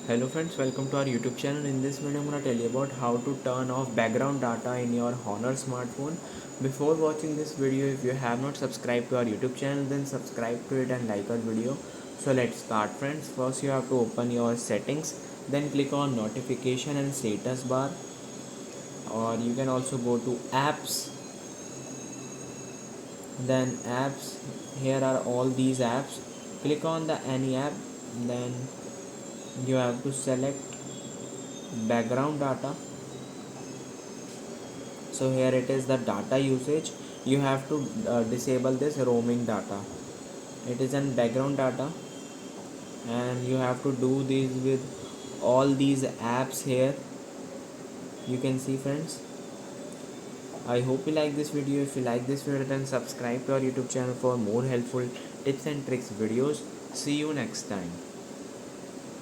Hello friends, welcome to our YouTube channel. In this video I'm going to tell you about how to turn off background data in your Honor smartphone. Before watching this video, if you have not subscribed to our YouTube channel, then subscribe to it and like our video. So let's start friends. First you have to open your settings, then click on notification and status bar, or you can also go to apps, then apps. Here are all these apps. Click on the any app, then you have to select background data. So here it is the data usage. You have to disable this roaming data. It is in background data, and you have to do this with all these apps here. You can see friends. I hope you like this video. If you like this video, then subscribe to our YouTube channel for more helpful tips and tricks videos. See you next time.